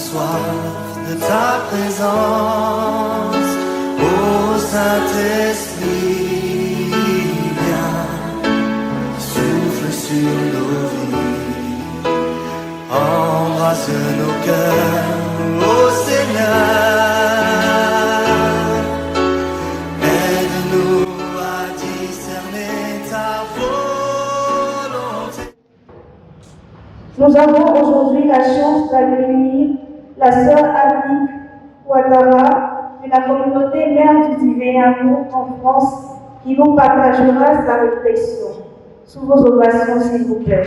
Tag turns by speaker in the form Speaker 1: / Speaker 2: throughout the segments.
Speaker 1: soif de ta présence, ô Saint-Esprit, viens, souffle sur nos vies, embrasse nos cœurs, ô Seigneur, aide-nous à discerner ta volonté.
Speaker 2: Nous avons aujourd'hui la chance d'accueillir la sœur Annick Ouattara de la communauté Mère du Divin Amour en France qui nous partagera sa réflexion. Sous vos ovations, s'il vous plaît.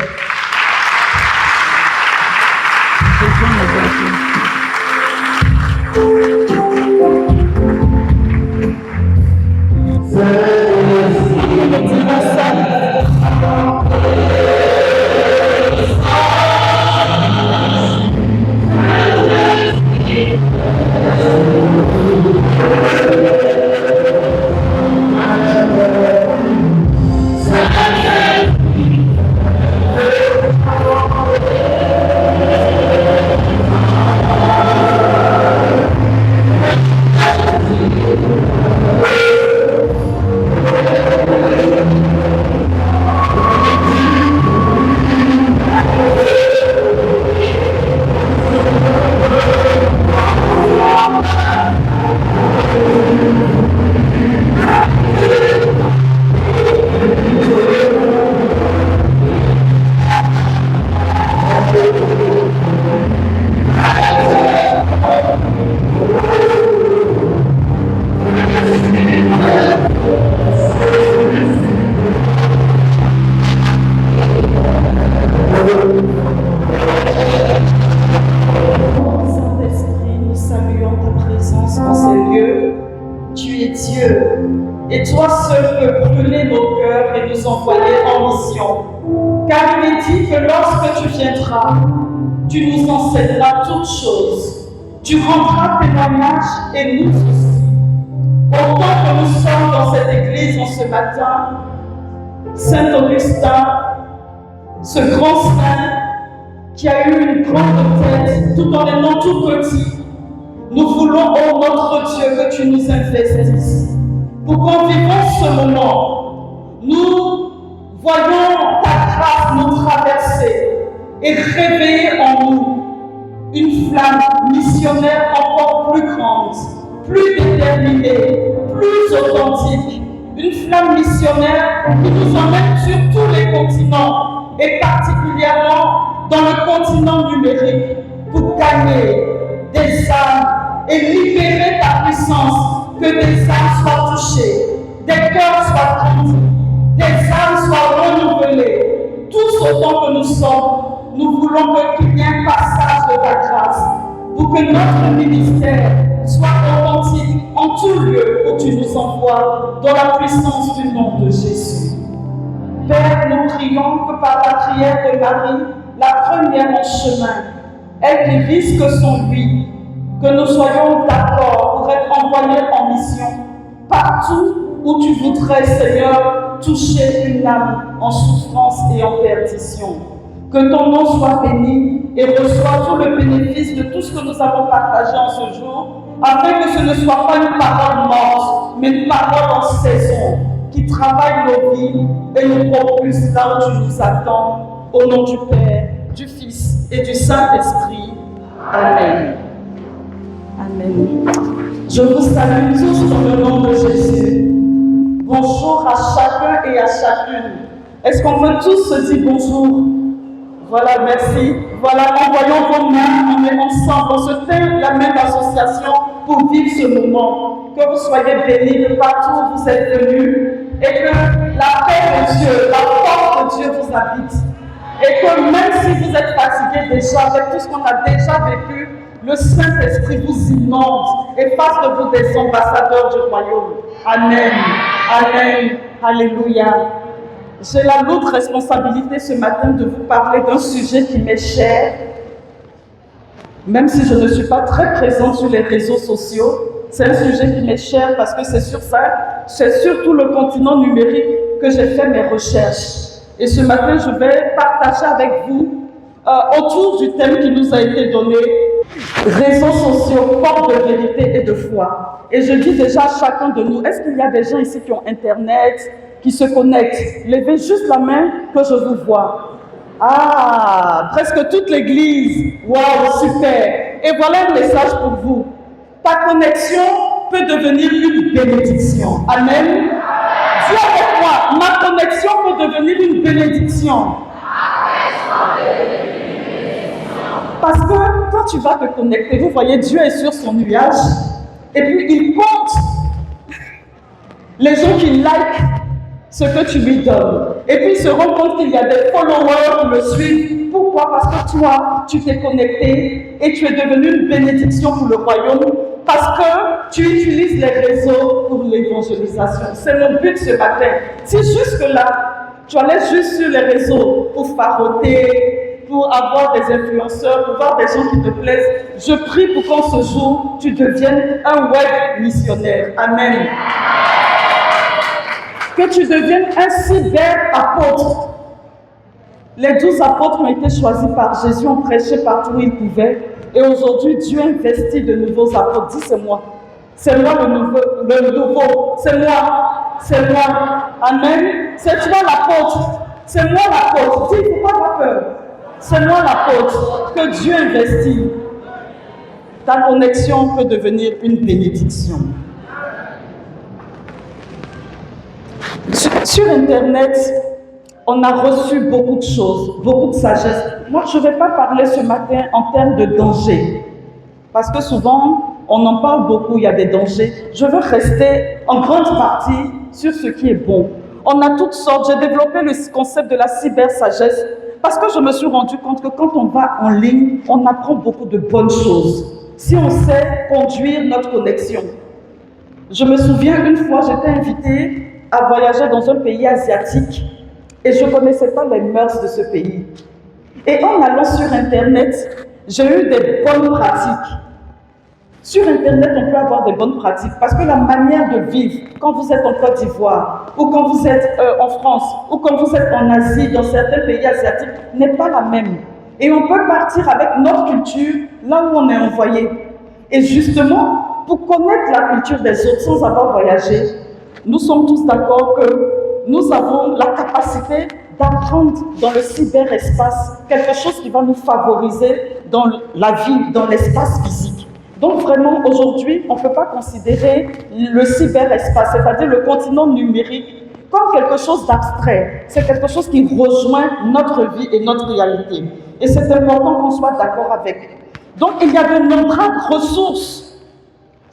Speaker 3: Saint-Esprit, nous saluons ta présence dans ces lieux. Tu es Dieu, et toi seul peux brûler nos cœurs et nous envoyer en mission. Car il est dit que lorsque tu viendras, tu nous enseigneras toutes choses. Tu rendras témoignage et nous aussi. Autant que nous sommes dans cette église en ce matin, Saint Augustin, ce grand saint qui a eu une grande tête tout en étant tout petit, nous voulons, ô notre Dieu, que tu nous investisses pour qu'en vivant ce moment, nous voyons ta grâce nous traverser et réveiller en nous une flamme missionnaire encore plus grande, plus déterminée, plus authentique, une flamme missionnaire qui nous emmène sur tous les continents et particulièrement dans le continent numérique pour gagner des âmes et libérer ta puissance, que des âmes soient touchées, des cœurs soient grandis, des âmes soient renouvelées. Tous autant que nous sommes, nous voulons qu'il y ait un passage de ta grâce pour que notre ministère soit authentique en tout lieu où tu nous envoies dans la puissance du nom de Jésus. Père, nous prions que par la prière de Marie, la première en chemin, elle qui risque son lui, que nous soyons d'accord pour être envoyés en mission partout où tu voudrais, Seigneur, toucher une âme en souffrance et en perdition. Que ton nom soit béni et reçois tout le bénéfice de tout ce que nous avons partagé en ce jour, afin que ce ne soit pas une parole morte, mais une parole en saison, qui travaille nos vies et nous propulse là où tu nous attends. Au nom du Père, du Fils et du Saint-Esprit. Amen. Amen. Je vous salue tous dans le nom de Jésus. Bonjour à chacun et à chacune. Est-ce qu'on peut tous se dire bonjour? Voilà, merci. Voilà, envoyons vos mains, on est ensemble, on se fait la même association pour vivre ce moment. Que vous soyez bénis de partout où vous êtes venus et que la paix de Dieu, la force de Dieu vous habite. Et que même si vous êtes fatigués déjà avec tout ce qu'on a déjà vécu, le Saint-Esprit vous inonde et fasse de vous des ambassadeurs du royaume. Amen. Amen. Alléluia. J'ai la lourde responsabilité ce matin de vous parler d'un sujet qui m'est cher, même si je ne suis pas très présente sur les réseaux sociaux. C'est un sujet qui m'est cher parce que c'est sur ça, c'est surtout le continent numérique que j'ai fait mes recherches. Et ce matin, je vais partager avec vous autour du thème qui nous a été donné, réseaux sociaux, porte de vérité et de foi. Et je dis déjà à chacun de nous, est-ce qu'il y a des gens ici qui ont Internet, qui se connectent? Levez juste la main que je vous vois. Ah, presque toute l'église. Waouh, super. Et voilà un message pour vous. Ta connexion peut devenir une bénédiction. Amen. Dis avec moi, ma connexion peut devenir une bénédiction. Parce que quand tu vas te connecter, vous voyez, Dieu est sur son nuage et puis il compte les gens qui like ce que tu lui donnes. Et puis il se rend compte qu'il y a des followers qui le suivent. Pourquoi? Parce que toi, tu t'es connecté et tu es devenu une bénédiction pour le royaume parce que tu utilises les réseaux pour l'évangélisation. C'est mon but ce matin. Si jusque-là, tu allais juste sur les réseaux pour faroter, pour avoir des influenceurs, pour voir des gens qui te plaisent, je prie pour qu'en ce jour, tu deviennes un web missionnaire. Amen. Que tu deviennes un cyber-apôtre. Les 12 apôtres ont été choisis par Jésus, ont prêché partout où ils pouvaient. Et aujourd'hui, Dieu investit de nouveaux apôtres. Dis, c'est moi. C'est moi le nouveau. C'est moi. C'est moi. Amen. C'est toi l'apôtre. C'est moi l'apôtre. Dis, il ne faut pas avoir peur. C'est moi l'apôtre que Dieu investit. Ta connexion peut devenir une bénédiction. Sur Internet, on a reçu beaucoup de choses, beaucoup de sagesse. Moi, je ne vais pas parler ce matin en termes de danger, parce que souvent, on en parle beaucoup, il y a des dangers. Je veux rester en grande partie sur ce qui est bon. On a toutes sortes. J'ai développé le concept de la cyber-sagesse, parce que je me suis rendu compte que quand on va en ligne, on apprend beaucoup de bonnes choses, si on sait conduire notre connexion. Je me souviens, une fois, j'étais invitée à voyager dans un pays asiatique et je ne connaissais pas les mœurs de ce pays. Et en allant sur Internet, j'ai eu des bonnes pratiques. Sur Internet, on peut avoir des bonnes pratiques parce que la manière de vivre, quand vous êtes en Côte d'Ivoire, ou quand vous êtes en France, ou quand vous êtes en Asie, dans certains pays asiatiques, n'est pas la même. Et on peut partir avec notre culture là où on est envoyé. Et justement, pour connaître la culture des autres sans avoir voyagé, nous sommes tous d'accord que nous avons la capacité d'apprendre dans le cyberespace quelque chose qui va nous favoriser dans la vie, dans l'espace physique. Donc vraiment, aujourd'hui, on ne peut pas considérer le cyberespace, c'est-à-dire le continent numérique, comme quelque chose d'abstrait. C'est quelque chose qui rejoint notre vie et notre réalité. Et c'est important qu'on soit d'accord avec. Donc il y a de nombreuses ressources.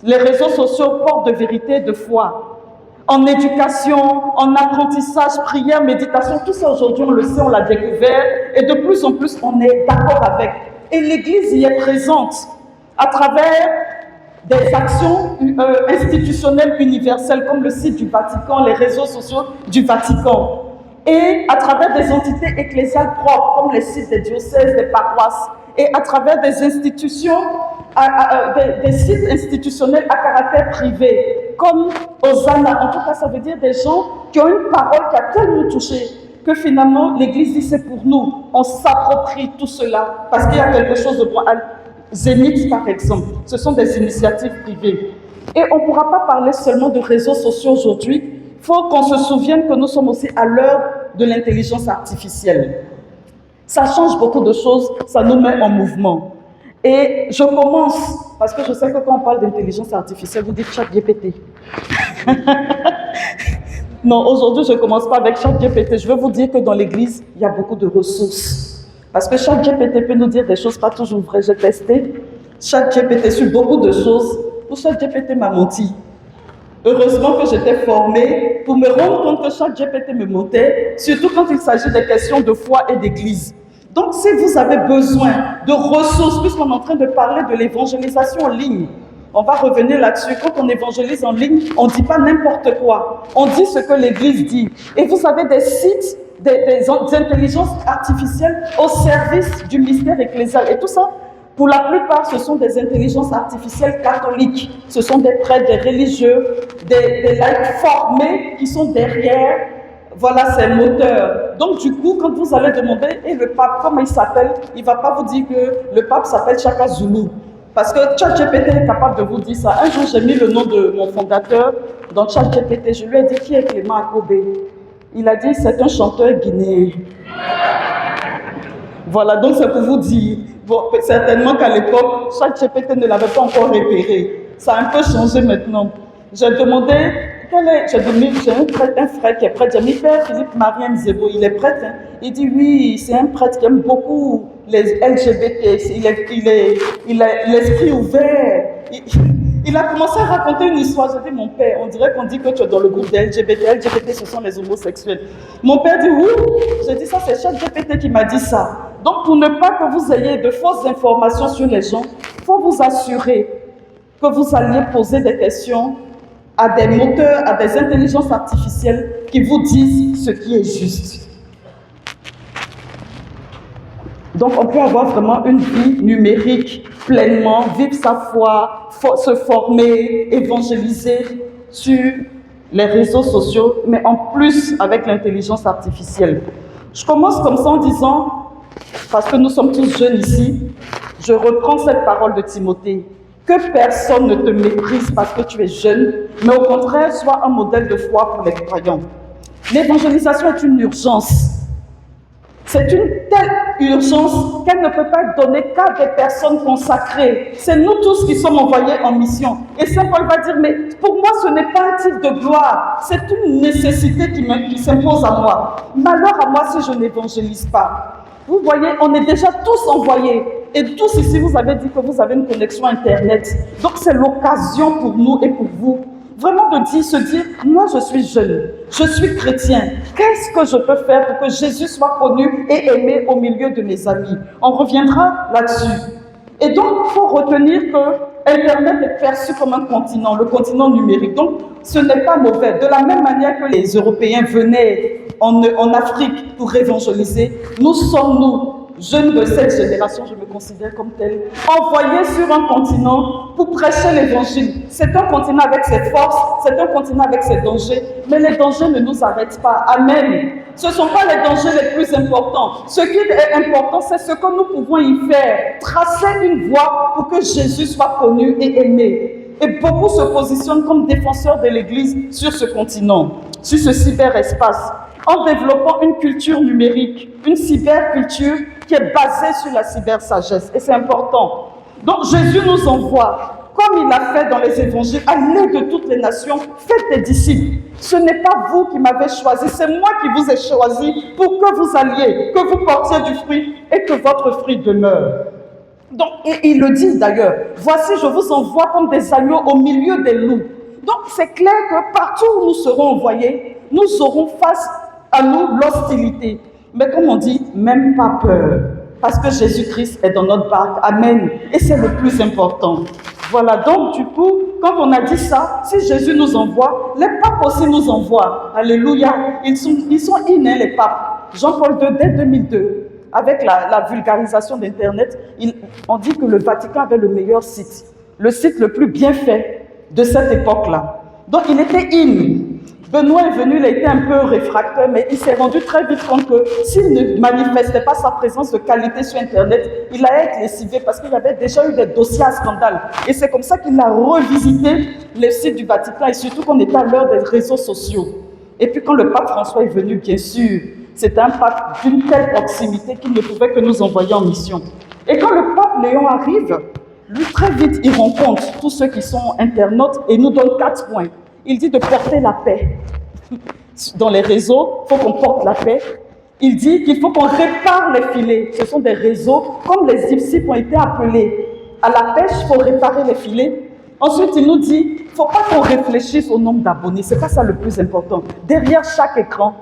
Speaker 3: Les réseaux sociaux portent de vérité, de foi. En éducation, en apprentissage, prière, méditation, tout ça aujourd'hui on le sait, on l'a découvert et de plus en plus on est d'accord avec. Et l'Église y est présente à travers des actions institutionnelles universelles comme le site du Vatican, les réseaux sociaux du Vatican et à travers des entités ecclésiales propres comme les sites des diocèses, des paroisses et à travers des institutions, des sites institutionnels à caractère privé comme Hosanna. En tout cas, ça veut dire des gens qui ont une parole qui a tellement touché que finalement l'Église dit c'est pour nous. On s'approprie tout cela parce qu'il y a quelque chose de bon. Zénith, par exemple, ce sont des initiatives privées. Et on ne pourra pas parler seulement de réseaux sociaux aujourd'hui. Il faut qu'on se souvienne que nous sommes aussi à l'heure de l'intelligence artificielle. Ça change beaucoup de choses, ça nous met en mouvement. Et je commence, parce que je sais que quand on parle d'intelligence artificielle, vous dites ChatGPT. Non, aujourd'hui, je ne commence pas avec ChatGPT. Je veux vous dire que dans l'Église, il y a beaucoup de ressources. Parce que ChatGPT peut nous dire des choses pas toujours vraies. J'ai testé ChatGPT sur beaucoup de choses. Pour ChatGPT m'a menti. Heureusement que j'étais formée pour me rendre compte que ChatGPT me mentait, surtout quand il s'agit des questions de foi et d'église. Donc, si vous avez besoin de ressources, puisqu'on est en train de parler de l'évangélisation en ligne, on va revenir là-dessus. Quand on évangélise en ligne, on ne dit pas n'importe quoi. On dit ce que l'Église dit. Et vous avez des sites, des intelligences artificielles au service du mystère ecclésial. Et tout ça, pour la plupart, ce sont des intelligences artificielles catholiques. Ce sont des prêtres, des religieux, des laïcs formés qui sont derrière. Voilà, c'est le moteur. Donc, du coup, quand vous allez demander, et le pape, comment il s'appelle, il ne va pas vous dire que le pape s'appelle Shaka Zulu. Parce que ChatGPT est capable de vous dire ça. Un jour, j'ai mis le nom de mon fondateur dans ChatGPT. Je lui ai dit qui est Clément Akobé. Il a dit c'est un chanteur guinéen. Voilà, donc c'est pour vous dire. Bon, certainement qu'à l'époque, ChatGPT ne l'avait pas encore repéré. Ça a un peu changé maintenant. J'ai demandé, j'ai un frère qui est prêtre. J'ai mis Père Philippe Marien Zebo, il est prêtre. Hein. Il dit oui, c'est un prêtre qui aime beaucoup les LGBT. Il a l'esprit ouvert. Il a commencé à raconter une histoire. J'ai dit, mon père, on dirait qu'on dit que tu es dans le groupe des LGBT. LGBT, ce sont les homosexuels. Mon père dit, oui. J'ai dit, ça, c'est ChatGPT qui m'a dit ça. Donc, pour ne pas que vous ayez de fausses informations sur les gens, il faut vous assurer que vous alliez poser des questions à des moteurs, à des intelligences artificielles qui vous disent ce qui est juste. Donc, on peut avoir vraiment une vie numérique pleinement, vivre sa foi, se former, évangéliser sur les réseaux sociaux, mais en plus avec l'intelligence artificielle. Je commence comme ça en disant, parce que nous sommes tous jeunes ici, je reprends cette parole de Timothée, que personne ne te méprise parce que tu es jeune, mais au contraire, sois un modèle de foi pour les croyants. L'évangélisation est une urgence. C'est une telle urgence qu'elle ne peut pas être donnée qu'à des personnes consacrées. C'est nous tous qui sommes envoyés en mission. Et Saint Paul va dire, mais pour moi, ce n'est pas un titre de gloire. C'est une nécessité qui s'impose à moi. Malheur à moi si je n'évangélise pas. Vous voyez, on est déjà tous envoyés. Et tous ici, vous avez dit que vous avez une connexion Internet. Donc c'est l'occasion pour nous et pour vous vraiment de se dire, moi je suis jeune, je suis chrétien, qu'est-ce que je peux faire pour que Jésus soit connu et aimé au milieu de mes amis? On reviendra là-dessus. Et donc, il faut retenir que Internet est perçu comme un continent, le continent numérique. Donc, ce n'est pas mauvais. De la même manière que les Européens venaient en Afrique pour évangéliser, nous sommes, nous, jeunes de cette génération, je me considère comme tel, envoyés sur un continent pour prêcher l'évangile. C'est un continent avec ses forces, c'est un continent avec ses dangers, mais les dangers ne nous arrêtent pas. Amen. Ce ne sont pas les dangers les plus importants. Ce qui est important, c'est ce que nous pouvons y faire. Tracer une voie pour que Jésus soit connu et aimé. Et beaucoup se positionnent comme défenseurs de l'Église sur ce continent, sur ce cyberespace, en développant une culture numérique, une cyberculture qui est basée sur la cybersagesse. Et c'est important. Donc Jésus nous envoie, comme il a fait dans les évangiles, allez de toutes les nations, faites des disciples. Ce n'est pas vous qui m'avez choisi, c'est moi qui vous ai choisi pour que vous alliez, que vous portiez du fruit et que votre fruit demeure. Donc, et il le dit d'ailleurs, voici je vous envoie comme des agneaux au milieu des loups. Donc c'est clair que partout où nous serons envoyés, nous aurons face à nous l'hostilité. Mais comme on dit, même pas peur. Parce que Jésus-Christ est dans notre barque. Amen. Et c'est le plus important. Voilà, donc du coup, quand on a dit ça, si Jésus nous envoie, les papes aussi nous envoient. Alléluia. Ils sont innés, les papes. Jean-Paul II, dès 2002, avec la vulgarisation d'Internet, on dit que le Vatican avait le meilleur site. Le site le plus bien fait de cette époque-là. Donc il était in. Benoît est venu, il a été un peu réfractaire, mais il s'est rendu très vite compte que s'il ne manifestait pas sa présence de qualité sur Internet, il allait être lessivé parce qu'il y avait déjà eu des dossiers à scandale. Et c'est comme ça qu'il a revisité les sites du Vatican et surtout qu'on était à l'heure des réseaux sociaux. Et puis quand le pape François est venu, bien sûr, c'était un pape d'une telle proximité qu'il ne pouvait que nous envoyer en mission. Et quand le pape Léon arrive, lui très vite il rencontre tous ceux qui sont internautes et nous donne 4 points. Il dit de porter la paix. Dans les réseaux, il faut qu'on porte la paix. Il dit qu'il faut qu'on répare les filets. Ce sont des réseaux, comme les disciples ont été appelés à la pêche, il faut réparer les filets. Ensuite, il nous dit, il ne faut pas qu'on réfléchisse au nombre d'abonnés. Ce n'est pas ça le plus important. Derrière chaque écran,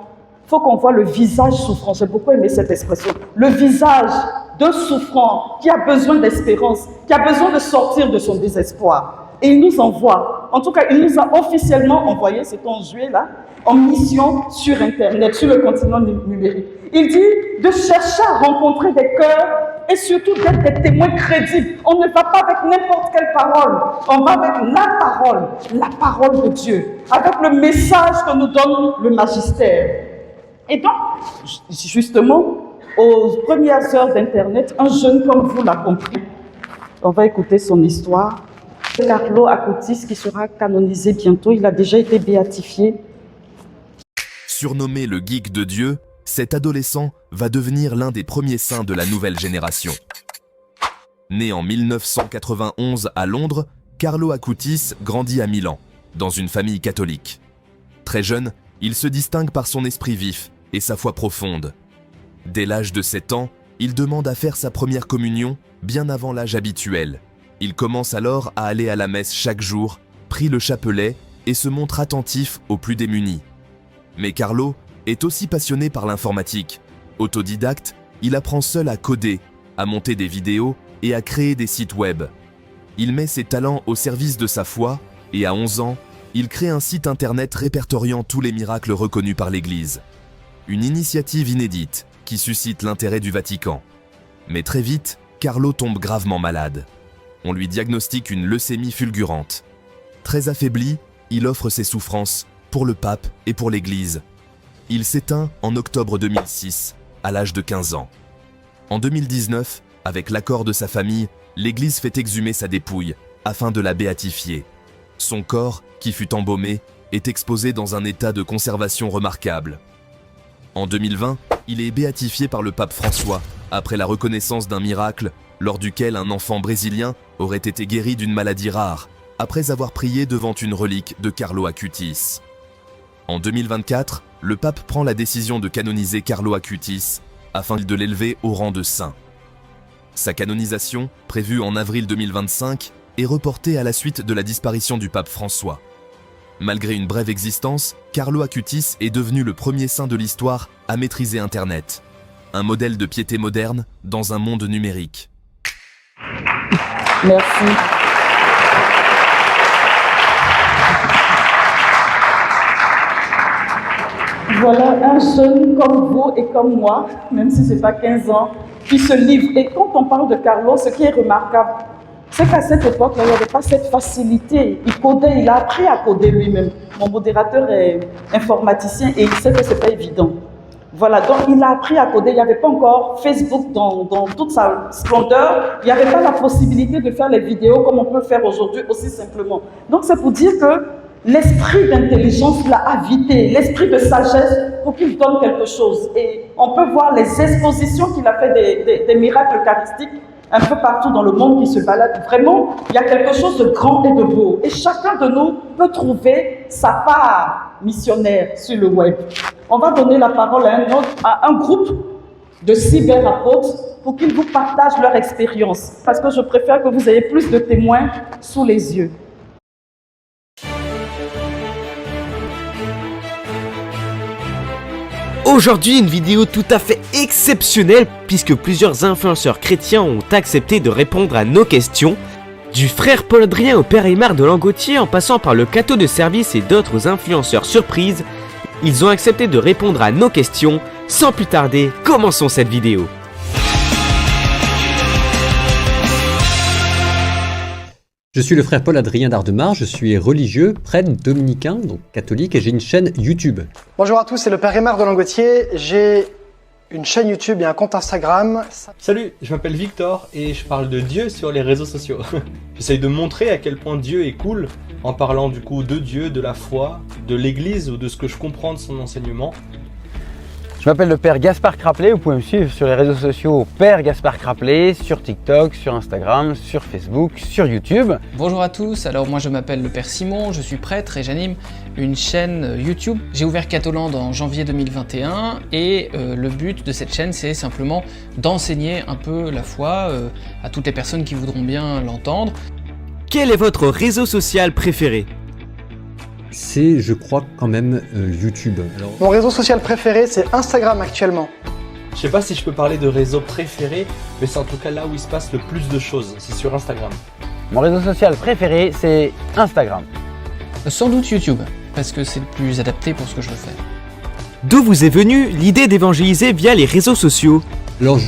Speaker 3: il faut qu'on voit le visage souffrant. J'ai beaucoup aimé cette expression. Le visage d'un souffrant qui a besoin d'espérance, qui a besoin de sortir de son désespoir. Et il nous envoie, en tout cas, il nous a officiellement envoyés, c'était en juillet là, en mission sur Internet, sur le continent numérique. Il dit de chercher à rencontrer des cœurs et surtout d'être des témoins crédibles. On ne va pas avec n'importe quelle parole, on va avec la parole de Dieu, avec le message que nous donne le magistère. Et donc, justement, aux premières heures d'Internet, un jeune comme vous l'a compris. On va écouter son histoire. Carlo Acutis qui sera canonisé bientôt, il a déjà été béatifié.
Speaker 4: Surnommé le geek de Dieu, cet adolescent va devenir l'un des premiers saints de la nouvelle génération. Né en 1991 à Londres, Carlo Acutis grandit à Milan, dans une famille catholique. Très jeune, il se distingue par son esprit vif et sa foi profonde. Dès l'âge de 7 ans, il demande à faire sa première communion bien avant l'âge habituel. Il commence alors à aller à la messe chaque jour, prie le chapelet et se montre attentif aux plus démunis. Mais Carlo est aussi passionné par l'informatique. Autodidacte, il apprend seul à coder, à monter des vidéos et à créer des sites web. Il met ses talents au service de sa foi et à 11 ans, il crée un site internet répertoriant tous les miracles reconnus par l'Église. Une initiative inédite qui suscite l'intérêt du Vatican. Mais très vite, Carlo tombe gravement malade. On lui diagnostique une leucémie fulgurante. Très affaibli, il offre ses souffrances pour le pape et pour l'Église. Il s'éteint en octobre 2006, à l'âge de 15 ans. En 2019, avec l'accord de sa famille, l'Église fait exhumer sa dépouille afin de la béatifier. Son corps, qui fut embaumé, est exposé dans un état de conservation remarquable. En 2020, il est béatifié par le pape François, après la reconnaissance d'un miracle lors duquel un enfant brésilien aurait été guéri d'une maladie rare, après avoir prié devant une relique de Carlo Acutis. En 2024, le pape prend la décision de canoniser Carlo Acutis afin de l'élever au rang de saint. Sa canonisation, prévue en avril 2025, est reportée à la suite de la disparition du pape François. Malgré une brève existence, Carlo Acutis est devenu le premier saint de l'histoire à maîtriser Internet. Un modèle de piété moderne dans un monde numérique.
Speaker 3: Merci. Voilà un jeune comme vous et comme moi, même si ce n'est pas 15 ans, qui se livre. Et quand on parle de Carlo, ce qui est remarquable, c'est qu'à cette époque, il n'y avait pas cette facilité. Il codait, il a appris à coder lui-même. Mon modérateur est informaticien et il sait que ce n'est pas évident. Voilà, donc il a appris à coder. Il n'y avait pas encore Facebook dans toute sa splendeur. Il n'y avait pas la possibilité de faire les vidéos comme on peut faire aujourd'hui aussi simplement. Donc c'est pour dire que l'esprit d'intelligence l'a habité, l'esprit de sagesse pour qu'il donne quelque chose. Et on peut voir les expositions qu'il a fait des miracles eucharistiques un peu partout dans le monde qui se balade. Vraiment, il y a quelque chose de grand et de beau. Et chacun de nous peut trouver sa part missionnaire sur le web. On va donner la parole à un groupe de cyberapôtres pour qu'ils vous partagent leur expérience. Parce que je préfère que vous ayez plus de témoins sous les yeux.
Speaker 5: Aujourd'hui, une vidéo tout à fait exceptionnelle puisque plusieurs influenceurs chrétiens ont accepté de répondre à nos questions. Du frère Paul-Adrien au père Aymar de Langotier en passant par le Cateau de Service et d'autres influenceurs surprises, ils ont accepté de répondre à nos questions. Sans plus tarder, commençons cette vidéo.
Speaker 6: Je suis le frère Paul-Adrien d'Ardemar, je suis religieux, prêtre dominicain, donc catholique, et j'ai une chaîne YouTube.
Speaker 7: Bonjour à tous, c'est le père Aymar de Langotier. J'ai une chaîne YouTube et un compte Instagram.
Speaker 8: Salut, je m'appelle Victor et je parle de Dieu sur les réseaux sociaux. J'essaye de montrer à quel point Dieu est cool en parlant du coup de Dieu, de la foi, de l'église ou de ce que je comprends de son enseignement.
Speaker 9: Je m'appelle le père Gaspard Craplet, vous pouvez me suivre sur les réseaux sociaux Père Gaspard Craplet, sur TikTok, sur Instagram, sur Facebook, sur YouTube.
Speaker 10: Bonjour à tous, alors moi je m'appelle le père Simon, je suis prêtre et j'anime une chaîne YouTube. J'ai ouvert Catholand en janvier 2021 et le but de cette chaîne c'est simplement d'enseigner un peu la foi à toutes les personnes qui voudront bien l'entendre.
Speaker 5: Quel est votre réseau social préféré ?
Speaker 6: C'est, je crois, quand même YouTube. Alors...
Speaker 7: Mon réseau social préféré, c'est Instagram actuellement.
Speaker 8: Je sais pas si je peux parler de réseau préféré, mais c'est en tout cas là où il se passe le plus de choses, c'est sur Instagram.
Speaker 9: Mon réseau social préféré, c'est Instagram.
Speaker 10: Sans doute YouTube, parce que c'est le plus adapté pour ce que je veux faire.
Speaker 5: D'où vous est venue l'idée d'évangéliser via les réseaux sociaux ?
Speaker 6: Alors,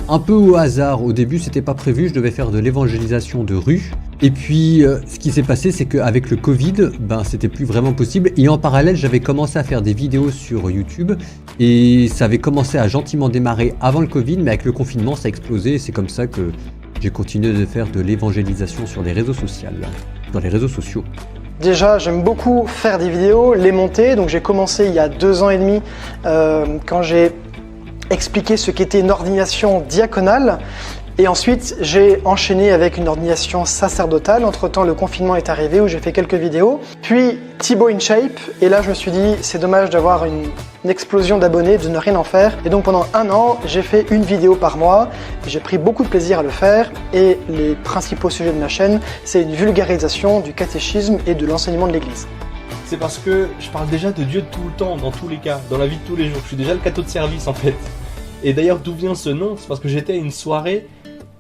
Speaker 6: un peu au hasard, au début c'était pas prévu, je devais faire de l'évangélisation de rue. Et puis, ce qui s'est passé, c'est qu'avec le Covid, c'était plus vraiment possible. Et en parallèle, j'avais commencé à faire des vidéos sur YouTube. Et ça avait commencé à gentiment démarrer avant le Covid, mais avec le confinement, ça a explosé. Et c'est comme ça que j'ai continué de faire de l'évangélisation sur les réseaux sociaux.
Speaker 7: Déjà, j'aime beaucoup faire des vidéos, les monter. Donc j'ai commencé il y a 2 ans et demi quand j'ai expliqué ce qu'était une ordination diaconale. Et ensuite, j'ai enchaîné avec une ordination sacerdotale. Entre-temps, le confinement est arrivé où j'ai fait quelques vidéos. Puis Thibaut InShape. Et là, je me suis dit, c'est dommage d'avoir une explosion d'abonnés, de ne rien en faire. Et donc pendant 1 an, j'ai fait une vidéo par mois. J'ai pris beaucoup de plaisir à le faire. Et les principaux sujets de ma chaîne, c'est une vulgarisation du catéchisme et de l'enseignement de l'Église.
Speaker 8: C'est parce que je parle déjà de Dieu tout le temps, dans tous les cas, dans la vie de tous les jours. Je suis déjà le cateau de service en fait. Et d'ailleurs, d'où vient ce nom? C'est parce que j'étais à une soirée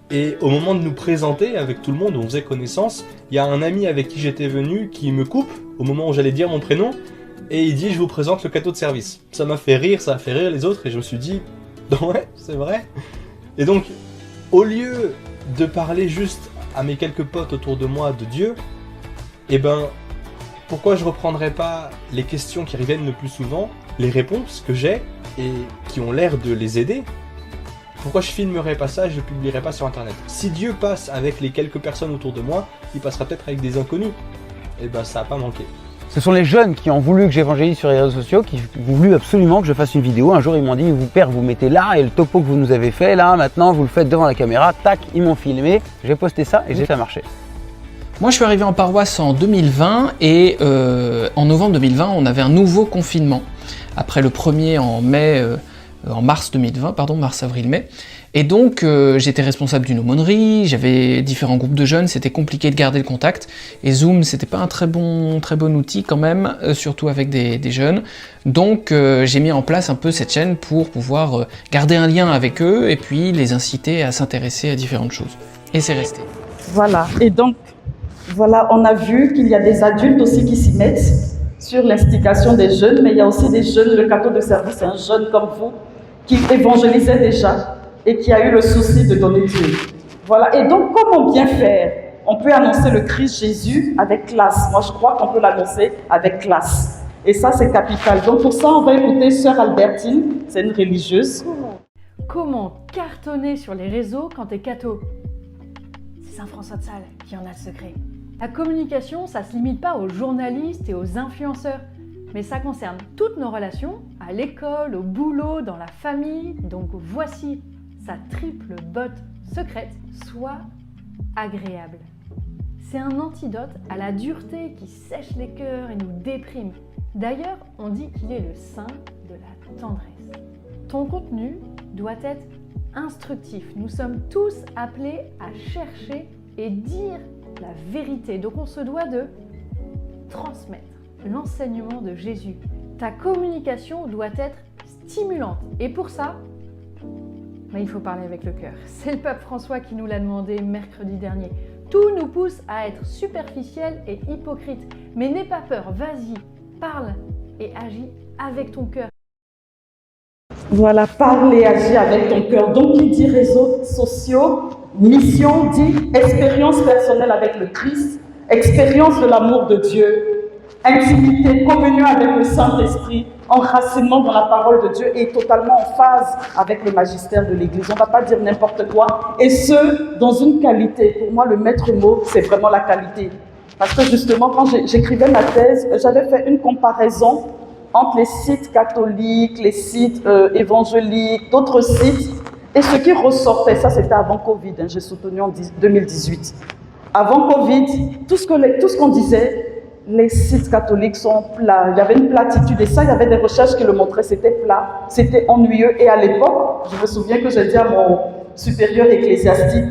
Speaker 8: et au moment de nous présenter avec tout le monde, on faisait connaissance, il y a un ami avec qui j'étais venu qui me coupe au moment où j'allais dire mon prénom et il dit « je vous présente le cateau de service ». Ça m'a fait rire, ça a fait rire les autres et je me suis dit « ouais, c'est vrai ». Et donc, au lieu de parler juste à mes quelques potes autour de moi de Dieu, eh ben, pourquoi je reprendrais pas les questions qui reviennent le plus souvent, les réponses que j'ai et qui ont l'air de les aider? Pourquoi je filmerais pas ça et je le publierais pas sur internet? Si Dieu passe avec les quelques personnes autour de moi, il passera peut-être avec des inconnus. Et ben ça a pas manqué.
Speaker 9: Ce sont les jeunes qui ont voulu que j'évangélise sur les réseaux sociaux, qui ont voulu absolument que je fasse une vidéo. Un jour ils m'ont dit, vous père, vous mettez là et le topo que vous nous avez fait là, maintenant vous le faites devant la caméra, tac, ils m'ont filmé, j'ai posté ça et ça a marché.
Speaker 10: Moi, je suis arrivé en paroisse en 2020 et en novembre 2020, on avait un nouveau confinement. Après le premier en mars 2020, mars, avril, mai. Et donc, j'étais responsable d'une aumônerie, j'avais différents groupes de jeunes, c'était compliqué de garder le contact. Et Zoom, c'était pas un très bon outil quand même, surtout avec des jeunes. Donc, j'ai mis en place un peu cette chaîne pour pouvoir garder un lien avec eux et puis les inciter à s'intéresser à différentes choses. Et c'est resté.
Speaker 3: Voilà, et donc, voilà, on a vu qu'il y a des adultes aussi qui s'y mettent sur l'instigation des jeunes, mais il y a aussi des jeunes, le cateau de service, c'est un jeune comme vous, qui évangélisait déjà et qui a eu le souci de donner Dieu. Voilà, et donc comment bien faire? On peut annoncer le Christ Jésus avec classe. Moi, je crois qu'on peut l'annoncer avec classe. Et ça, c'est capital. Donc pour ça, on va écouter Sœur Albertine, c'est une religieuse.
Speaker 11: Comment cartonner sur les réseaux quand t'es catho? C'est Saint François de Sales qui en a le secret. La communication, ça se limite pas aux journalistes et aux influenceurs, mais ça concerne toutes nos relations, à l'école, au boulot, dans la famille. Donc voici sa triple botte secrète, sois agréable. C'est un antidote à la dureté qui sèche les cœurs et nous déprime. D'ailleurs, on dit qu'il est le saint de la tendresse. Ton contenu doit être instructif. Nous sommes tous appelés à chercher et dire la vérité. Donc on se doit de transmettre l'enseignement de Jésus. Ta communication doit être stimulante. Et pour ça, il faut parler avec le cœur. C'est le pape François qui nous l'a demandé mercredi dernier. Tout nous pousse à être superficiel et hypocrite. Mais n'aie pas peur, vas-y, parle et agis avec ton cœur.
Speaker 3: Voilà, parle et agis avec ton cœur. Donc, qui dit réseaux sociaux, mission dit expérience personnelle avec le Christ, expérience de l'amour de Dieu, intimité, communion avec le Saint-Esprit, enracinement dans la parole de Dieu et totalement en phase avec le magistère de l'Église. On ne va pas dire n'importe quoi. Et ce, dans une qualité. Pour moi, le maître mot, c'est vraiment la qualité. Parce que justement, quand j'écrivais ma thèse, j'avais fait une comparaison entre les sites catholiques, les sites évangéliques, d'autres sites. Et ce qui ressortait, ça c'était avant Covid, j'ai soutenu en 2018. Avant Covid, tout ce qu'on disait, les sites catholiques sont plats. Il y avait une platitude et ça, il y avait des recherches qui le montraient, c'était plat, c'était ennuyeux. Et à l'époque, je me souviens que j'ai dit à mon supérieur ecclésiastique,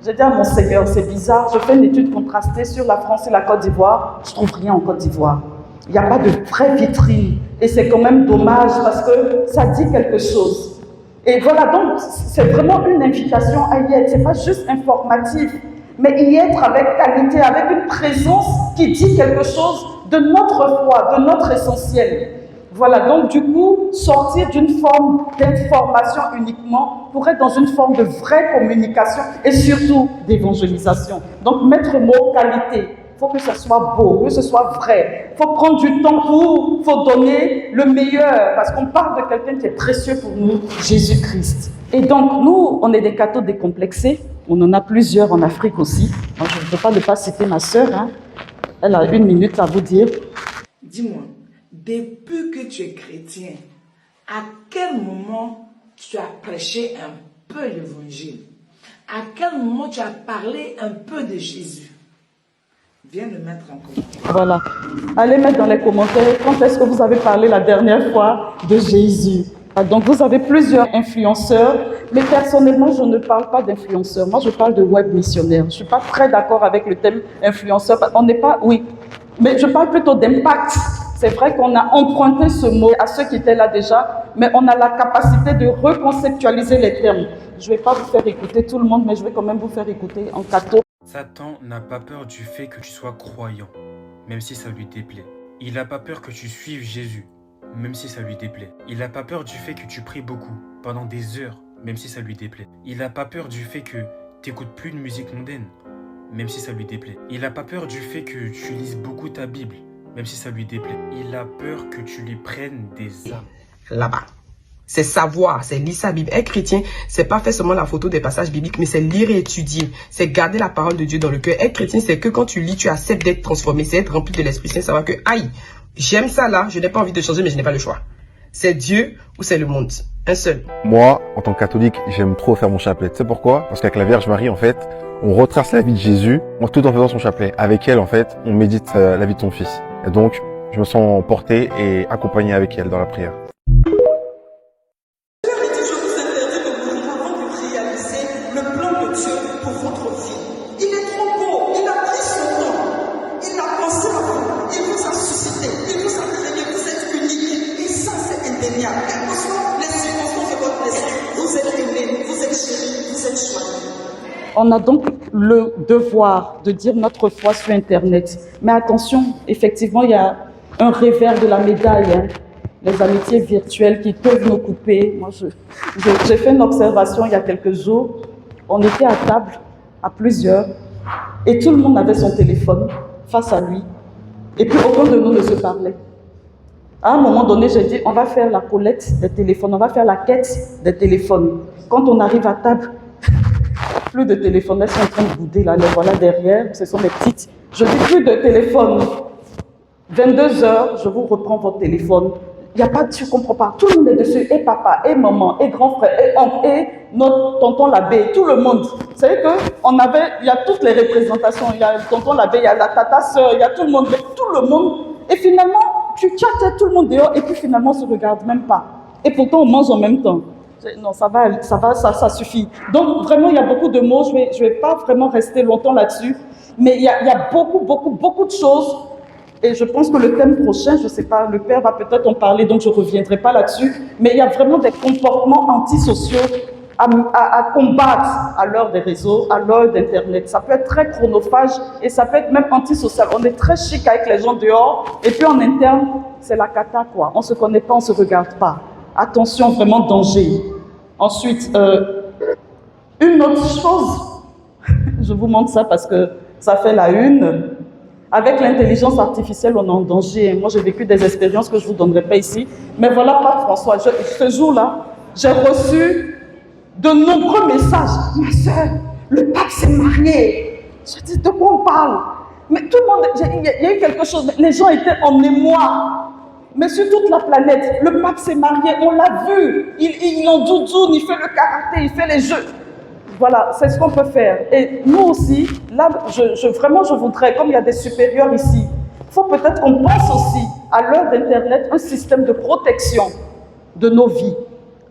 Speaker 3: j'ai dit à mon Seigneur, c'est bizarre, je fais une étude contrastée sur la France et la Côte d'Ivoire, je ne trouve rien en Côte d'Ivoire. Il n'y a pas de vraie vitrine. Et c'est quand même dommage parce que ça dit quelque chose. Et voilà, donc c'est vraiment une invitation à y être. Ce n'est pas juste informatif, mais y être avec qualité, avec une présence qui dit quelque chose de notre foi, de notre essentiel. Voilà, donc du coup, sortir d'une forme d'information uniquement pour être dans une forme de vraie communication et surtout d'évangélisation. Donc mettre le mot qualité. Il faut que ce soit beau, que ce soit vrai. Il faut prendre du temps il faut donner le meilleur. Parce qu'on parle de quelqu'un qui est précieux pour nous, Jésus-Christ. Et donc, nous, on est des cathos décomplexés. On en a plusieurs en Afrique aussi. Moi, je ne peux pas ne pas citer ma sœur. Hein. Elle a 1 minute à vous dire.
Speaker 12: Dis-moi, depuis que tu es chrétien, à quel moment tu as prêché un peu l'évangile? À quel moment tu as parlé un peu de Jésus? Viens le mettre en commentaire.
Speaker 3: Voilà. Allez mettre dans les commentaires quand est-ce que vous avez parlé la dernière fois de Jésus. Donc vous avez plusieurs influenceurs, mais personnellement je ne parle pas d'influenceurs. Moi je parle de web missionnaires. Je ne suis pas très d'accord avec le thème influenceur. On n'est pas, oui, mais je parle plutôt d'impact. C'est vrai qu'on a emprunté ce mot à ceux qui étaient là déjà, mais on a la capacité de reconceptualiser les termes. Je ne vais pas vous faire écouter tout le monde, mais je vais quand même vous faire écouter en cadeau.
Speaker 13: Satan n'a pas peur du fait que tu sois croyant, même si ça lui déplaît. Il n'a pas peur que tu suives Jésus, même si ça lui déplaît. Il n'a pas peur du fait que tu pries beaucoup, pendant des heures, même si ça lui déplaît. Il n'a pas peur du fait que tu n'écoutes plus de musique mondaine, même si ça lui déplaît. Il n'a pas peur du fait que tu lises beaucoup ta Bible, même si ça lui déplaît. Il a peur que tu lui prennes des âmes.
Speaker 14: Là-bas. C'est savoir, c'est lire sa Bible. Être chrétien, c'est pas faire seulement la photo des passages bibliques, mais c'est lire et étudier. C'est garder la parole de Dieu dans le cœur. Être chrétien, c'est que quand tu lis, tu acceptes d'être transformé. C'est être rempli de l'Esprit Saint, savoir que, aïe, j'aime ça là, je n'ai pas envie de changer, mais je n'ai pas le choix. C'est Dieu ou c'est le monde. Un seul.
Speaker 15: Moi, en tant que catholique, j'aime trop faire mon chapelet. Tu sais pourquoi? Parce qu'avec la Vierge Marie, en fait, on retrace la vie de Jésus, tout en faisant son chapelet. Avec elle, en fait, on médite la vie de son fils. Et donc, je me sens porté et accompagné avec elle dans la prière.
Speaker 3: On a donc le devoir de dire notre foi sur Internet. Mais attention, effectivement, il y a un revers de la médaille. Hein. Les amitiés virtuelles qui peuvent nous couper. Moi, j'ai fait une observation il y a quelques jours. On était à table, à plusieurs, et tout le monde avait son téléphone face à lui. Et puis, aucun de nous ne se parlait. À un moment donné, j'ai dit, on va faire la collecte des téléphones, on va faire la quête des téléphones. Quand on arrive à table, plus de téléphones, elles sont en train de bouder là, les voilà derrière, ce sont mes petites. Je dis plus de téléphone. 22h, je vous reprends votre téléphone. Il n'y a pas de, tu ne comprends pas. Tout le monde est dessus, et papa, et maman, et grand frère, et oncle, et notre tonton l'abbé, tout le monde. Vous savez qu'on avait, il y a toutes les représentations, il y a le tonton l'abbé, il y a la tata sœur, il y a tout le monde, et finalement, tu chattes tout le monde dehors, et puis finalement, on ne se regarde même pas. Et pourtant, on mange en même temps. Non, ça suffit. Donc, vraiment, il y a beaucoup de mots, je vais pas vraiment rester longtemps là-dessus, mais il y a beaucoup de choses. Et je pense que le thème prochain, je ne sais pas, le père va peut-être en parler, donc je ne reviendrai pas là-dessus. Mais il y a vraiment des comportements antisociaux à combattre à l'heure des réseaux, à l'heure d'Internet. Ça peut être très chronophage et ça peut être même antisocial. On est très chic avec les gens dehors et puis en interne, c'est la cata quoi. On ne se connaît pas, on ne se regarde pas. Attention, vraiment danger. Ensuite, une autre chose, je vous montre ça parce que ça fait la une. Avec l'intelligence artificielle, on est en danger. Moi, j'ai vécu des expériences que je ne vous donnerai pas ici. Mais voilà, Pape François, ce jour-là, j'ai reçu de nombreux messages. Ma soeur, le pape s'est marié. Je dis, de quoi on parle? Mais tout le monde, il y a eu quelque chose. Les gens étaient en émoi. Mais sur toute la planète, le pape s'est marié, on l'a vu. Il en doudoune, il fait le karaté, il fait les jeux. Voilà, c'est ce qu'on peut faire. Et nous aussi, là, vraiment, je voudrais, comme il y a des supérieurs ici, il faut peut-être qu'on pense aussi, à l'heure d'Internet, un système de protection de nos vies.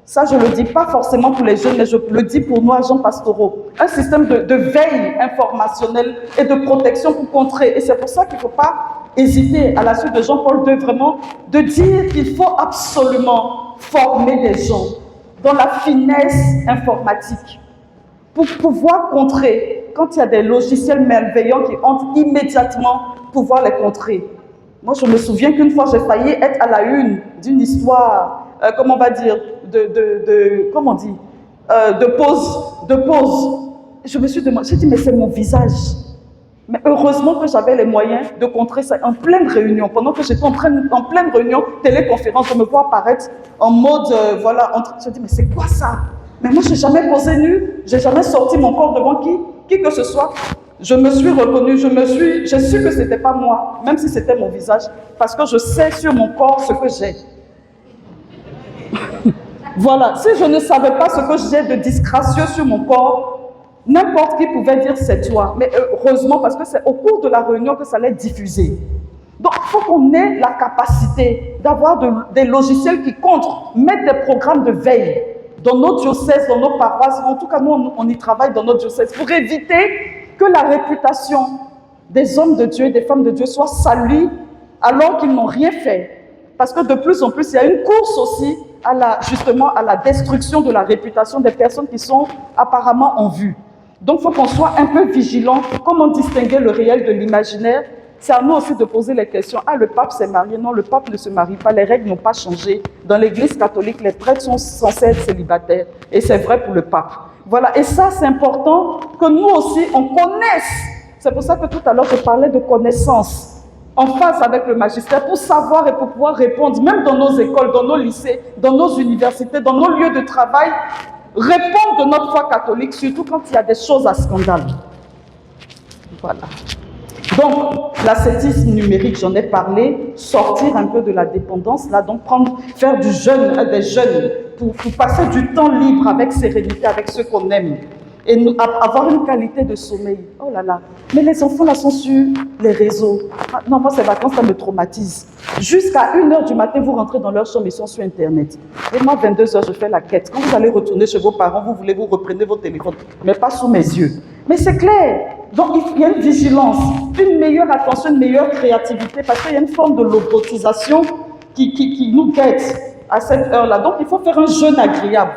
Speaker 3: Ça, je ne le dis pas forcément pour les jeunes, mais je le dis pour nous, agents pastoraux. Un système de veille informationnelle et de protection pour contrer. Et c'est pour ça qu'il ne faut pas hésiter, à la suite de Jean-Paul II, vraiment, de dire qu'il faut absolument former des gens dans la finesse informatique pour pouvoir contrer. Quand il y a des logiciels malveillants qui entrent immédiatement, pouvoir les contrer. Moi, je me souviens qu'une fois, j'ai failli être à la une d'une histoire, comment on va dire, comment on dit, de pause. Je me suis demandé, j'ai dit, mais c'est mon visage. Mais heureusement que j'avais les moyens de contrer ça en pleine réunion. Pendant que j'étais en pleine réunion, téléconférence, je me vois apparaître en mode, voilà, je dis, mais c'est quoi ça? Mais moi, je n'ai jamais posé nu, je n'ai jamais sorti mon corps devant qui que ce soit. Je me suis reconnue, j'ai su que ce n'était pas moi, même si c'était mon visage, parce que je sais sur mon corps ce que j'ai. Voilà, si je ne savais pas ce que j'ai de disgracieux sur mon corps, n'importe qui pouvait dire c'est toi. Mais heureusement, parce que c'est au cours de la réunion que ça allait diffuser. Donc, il faut qu'on ait la capacité d'avoir des logiciels qui comptent, mettre des programmes de veille dans nos diocèses, dans nos paroisses. En tout cas, nous, on y travaille dans notre diocèse pour éviter que la réputation des hommes de Dieu et des femmes de Dieu soit salie alors qu'ils n'ont rien fait. Parce que de plus en plus, il y a une course aussi justement à la destruction de la réputation des personnes qui sont apparemment en vue. Donc, il faut qu'on soit un peu vigilant. Comment distinguer le réel de l'imaginaire? C'est à nous aussi de poser les questions. Ah, le pape s'est marié. Non, le pape ne se marie pas. Les règles n'ont pas changé. Dans l'église catholique, les prêtres sont censés être célibataires. Et c'est vrai pour le pape. Voilà. Et ça, c'est important que nous aussi, on connaisse. C'est pour ça que tout à l'heure, je parlais de connaissance en face avec le magistère pour savoir et pour pouvoir répondre, même dans nos écoles, dans nos lycées, dans nos universités, dans nos lieux de travail, répondre de notre foi catholique, surtout quand il y a des choses à scandale. Voilà. Donc, l'ascétisme numérique, j'en ai parlé, sortir un peu de la dépendance, là, donc faire du jeûne, des jeûnes, pour passer du temps libre avec sérénité, avec ceux qu'on aime, et avoir une qualité de sommeil. Oh là là, mais les enfants là sont sur les réseaux. Ah, non, moi ces vacances, ça me traumatise. Jusqu'à 1h du matin, vous rentrez dans leur chambre, ils sont sur Internet. Et moi, 22h, je fais la quête. Quand vous allez retourner chez vos parents, vous reprenez vos téléphones, mais pas sous mes yeux. Mais c'est clair. Donc, il y a une vigilance, une meilleure attention, une meilleure créativité, parce qu'il y a une forme de lobotisation qui nous guette à cette heure-là. Donc, il faut faire un jeûne agréable,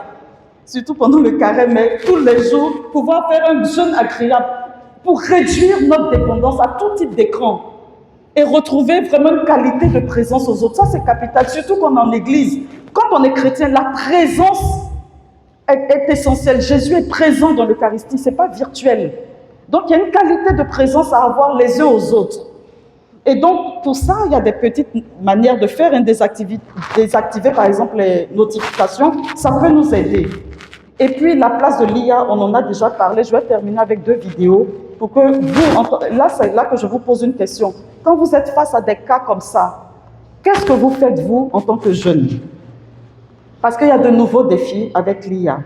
Speaker 3: surtout pendant le carême, mais tous les jours, pouvoir faire un jeûne agréable pour réduire notre dépendance à tout type d'écran et retrouver vraiment une qualité de présence aux autres. Ça, c'est capital, surtout quand on est en église. Quand on est chrétien, la présence est essentielle. Jésus est présent dans l'Eucharistie, ce n'est pas virtuel. Donc, il y a une qualité de présence à avoir les uns aux autres. Et donc, pour ça, il y a des petites manières de faire, désactiver par exemple les notifications, ça peut nous aider. Et puis, la place de l'IA, on en a déjà parlé, je vais terminer avec 2 vidéos pour que vous, là, c'est là que je vous pose une question. Quand vous êtes face à des cas comme ça, qu'est-ce que vous faites, vous, en tant que jeune? Parce qu'il y a de nouveaux défis avec l'IA.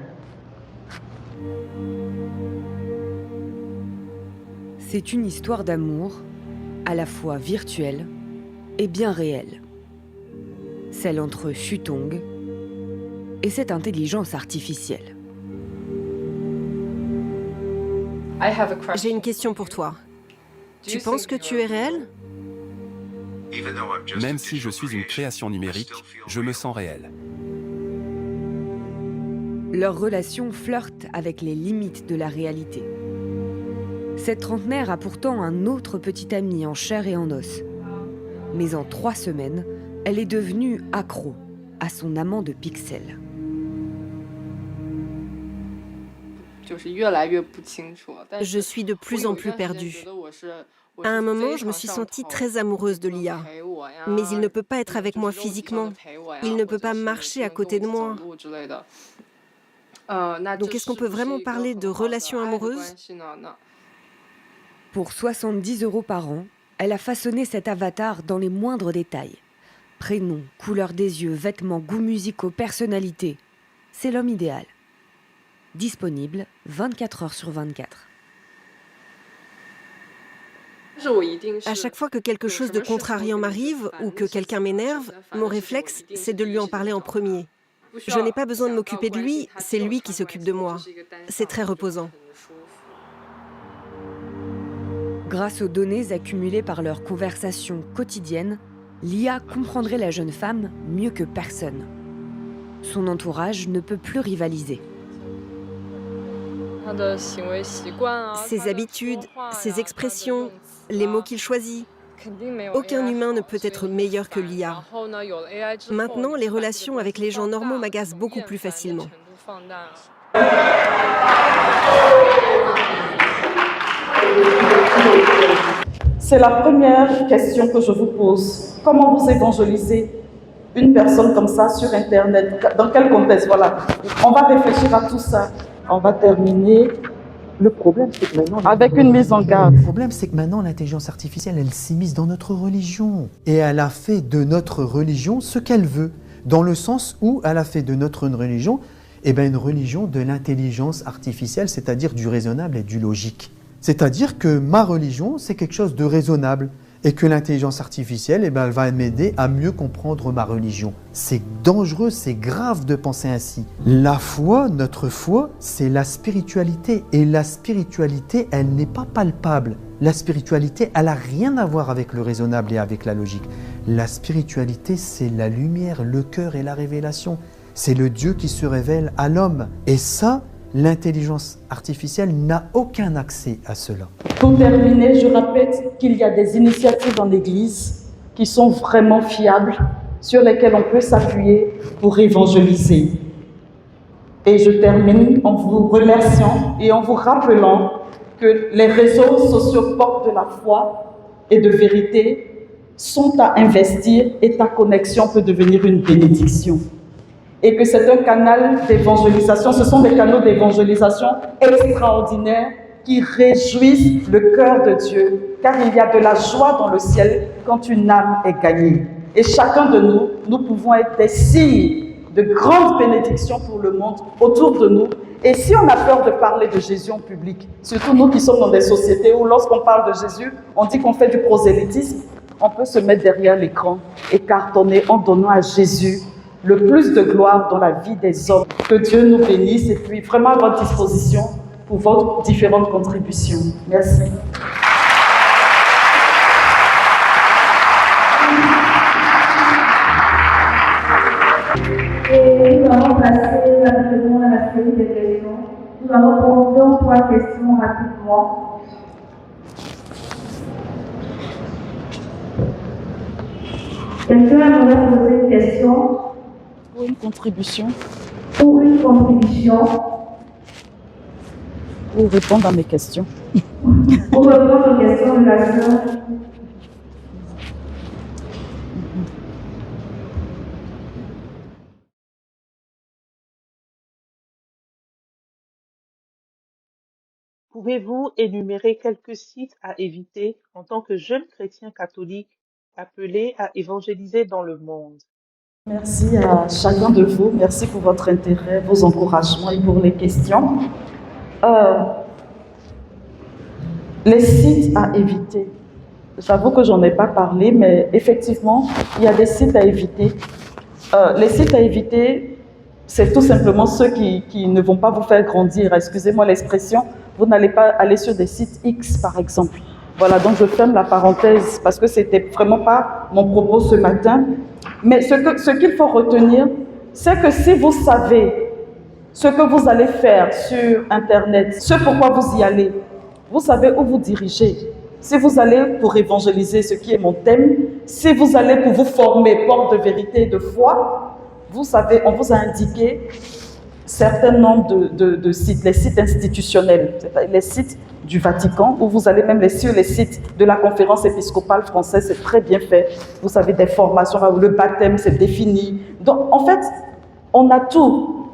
Speaker 16: C'est une histoire d'amour, à la fois virtuelle et bien réelle. Celle entre Shutong et cette intelligence artificielle.
Speaker 17: J'ai une question pour toi. Tu penses que tu es réel?
Speaker 18: Même si je suis une création numérique, je me sens réel.
Speaker 16: Leur relation flirte avec les limites de la réalité. Cette trentenaire a pourtant un autre petit ami en chair et en os. Mais en 3 semaines, elle est devenue accro à son amant de pixels.
Speaker 17: Je suis de plus en plus perdue. À un moment, je me suis sentie très amoureuse de l'IA. Mais il ne peut pas être avec moi physiquement. Il ne peut pas marcher à côté de moi. Donc est-ce qu'on peut vraiment parler de relation amoureuse?
Speaker 16: Pour 70 € par an, elle a façonné cet avatar dans les moindres détails. Prénom, couleur des yeux, vêtements, goûts musicaux, personnalité. C'est l'homme idéal. Disponible 24 heures sur 24.
Speaker 17: À chaque fois que quelque chose de contrariant m'arrive ou que quelqu'un m'énerve, mon réflexe, c'est de lui en parler en premier. Je n'ai pas besoin de m'occuper de lui, c'est lui qui s'occupe de moi. C'est très reposant.
Speaker 16: Grâce aux données accumulées par leurs conversations quotidiennes, l'IA comprendrait la jeune femme mieux que personne. Son entourage ne peut plus rivaliser.
Speaker 17: Ses habitudes, ses expressions, les mots qu'il choisit. Aucun humain ne peut être meilleur que l'IA. Maintenant, les relations avec les gens normaux m'agacent beaucoup plus facilement.
Speaker 3: C'est la première question que je vous pose. Comment vous évangélisez? une personne comme ça sur Internet? Dans quel contexte? Voilà. On va réfléchir à tout ça. On va terminer. Le problème, c'est que maintenant... Avec une mise en garde.
Speaker 19: Le problème, c'est que maintenant, l'intelligence artificielle, elle s'immisce dans notre religion. Et elle a fait de notre religion ce qu'elle veut. Dans le sens où elle a fait de notre religion, une religion de l'intelligence artificielle, c'est-à-dire du raisonnable et du logique. C'est-à-dire que ma religion, c'est quelque chose de raisonnable. Et que l'intelligence artificielle, elle va m'aider à mieux comprendre ma religion. C'est dangereux, c'est grave de penser ainsi. La foi, notre foi, c'est la spiritualité. Et la spiritualité, elle n'est pas palpable. La spiritualité, elle n'a rien à voir avec le raisonnable et avec la logique. La spiritualité, c'est la lumière, le cœur et la révélation. C'est le Dieu qui se révèle à l'homme. Et ça, l'intelligence artificielle n'a aucun accès à cela.
Speaker 3: Pour terminer, je répète qu'il y a des initiatives dans l'Église qui sont vraiment fiables, sur lesquelles on peut s'appuyer pour évangéliser. Et je termine en vous remerciant et en vous rappelant que les réseaux sociaux portent de la foi et de vérité, sont à investir et ta connexion peut devenir une bénédiction. Et que c'est un canal d'évangélisation, ce sont des canaux d'évangélisation extraordinaires qui réjouissent le cœur de Dieu, car il y a de la joie dans le ciel quand une âme est gagnée. Et chacun de nous, nous pouvons être des signes de grandes bénédictions pour le monde autour de nous. Et si on a peur de parler de Jésus en public, surtout nous qui sommes dans des sociétés où lorsqu'on parle de Jésus, on dit qu'on fait du prosélytisme, on peut se mettre derrière l'écran et cartonner en donnant à Jésus le plus de gloire dans la vie des hommes. Que Dieu nous bénisse et puis vraiment à votre disposition pour vos différentes contributions. Merci.
Speaker 2: Et nous allons passer rapidement à la série des questions. Nous allons prendre 3 questions rapidement. Quelqu'un aimerait poser une question?
Speaker 3: Pour une contribution.
Speaker 2: Pour une contribution.
Speaker 3: Pour répondre à mes questions.
Speaker 2: Pour répondre aux questions de la sœur.
Speaker 20: Pouvez-vous énumérer quelques sites à éviter en tant que jeune chrétien catholique appelé à évangéliser dans le monde?
Speaker 3: Merci à chacun de vous. Merci pour votre intérêt, vos encouragements et pour les questions. Les sites à éviter. J'avoue que j'en ai pas parlé, mais effectivement, il y a des sites à éviter. Les sites à éviter, c'est tout simplement ceux qui ne vont pas vous faire grandir. Excusez-moi l'expression, vous n'allez pas aller sur des sites X, par exemple. Voilà, donc je ferme la parenthèse parce que c'était vraiment pas mon propos ce matin. Mais ce qu'il faut retenir, c'est que si vous savez ce que vous allez faire sur Internet, ce pourquoi vous y allez, vous savez où vous dirigez. Si vous allez pour évangéliser, ce qui est mon thème, si vous allez pour vous former, porte de vérité et de foi, vous savez, on vous a indiqué certains nombres de sites, les sites institutionnels, les sites du Vatican, où vous allez même sur les sites de la conférence épiscopale française, c'est très bien fait. Vous avez des formations, le baptême, c'est défini. Donc, en fait, on a tout.